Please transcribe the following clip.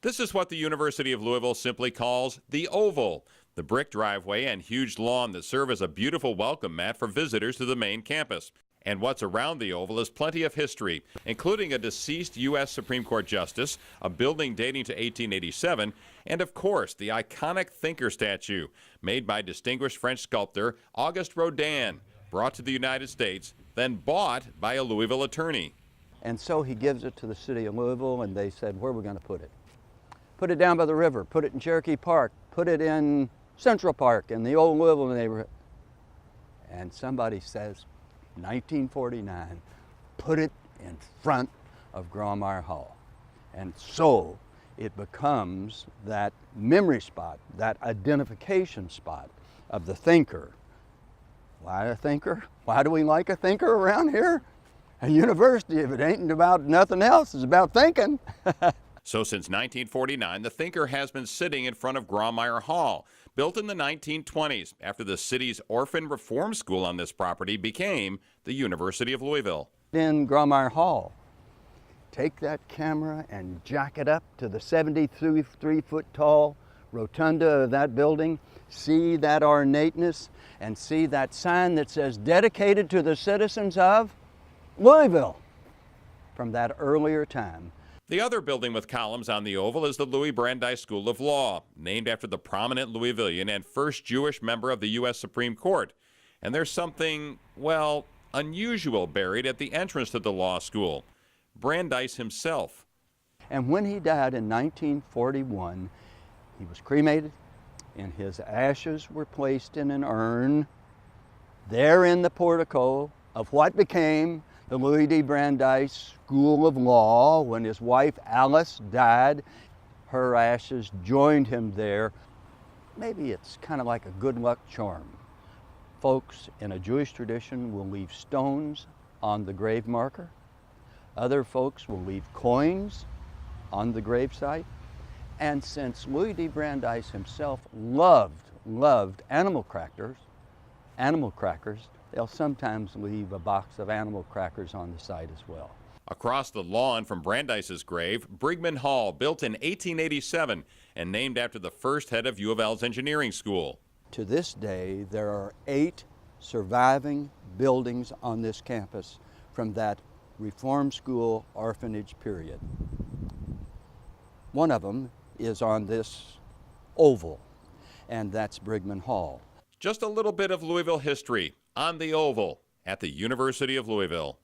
This is what the University of Louisville simply calls the Oval, the brick driveway and huge lawn that serve as a beautiful welcome mat for visitors to the main campus. And what's around the Oval is plenty of history, including a deceased U.S. Supreme Court justice, a building dating to 1887, and of course the iconic Thinker statue, made by distinguished French sculptor Auguste Rodin, brought to the United States, then bought by a Louisville attorney. And so he gives it to the city of Louisville, and they said, where are we going to put it? Put it down by the river, put it in Cherokee Park, put it in Central Park in the old Louisville neighborhood. And somebody says, 1949, put it in front of Grawemeyer Hall. And so it becomes that memory spot, that identification spot of the thinker. Why a thinker? Why do we like a thinker around here? A university, if it ain't about nothing else, it's about thinking. So since 1949, the Thinker has been sitting in front of Grawemeyer Hall, built in the 1920s after the city's orphan reform school on this property became the University of Louisville. In Grawemeyer Hall, take that camera and jack it up to the 73-foot tall rotunda of that building, see that ornateness, and see that sign that says dedicated to the citizens of Louisville from that earlier time. The other building with columns on the Oval is the Louis Brandeis School of Law, named after the prominent Louisvillian and first Jewish member of the U.S. Supreme Court. And there's something, well, unusual buried at the entrance to the law school. Brandeis himself. And when he died in 1941, he was cremated, and his ashes were placed in an urn there in the portico of what became the Louis D. Brandeis School of Law. When his wife Alice died, her ashes joined him there. Maybe it's kind of like a good luck charm. Folks in a Jewish tradition will leave stones on the grave marker. Other folks will leave coins on the gravesite. And since Louis D. Brandeis himself loved animal crackers, they'll sometimes leave a box of animal crackers on the site as well. Across the lawn from Brandeis's grave, Brigman Hall, built in 1887 and named after the first head of UofL's engineering school. To this day, there are 8 surviving buildings on this campus from that reform school orphanage period. One of them is on this oval, and that's Brigman Hall. Just a little bit of Louisville history on the Oval at the University of Louisville.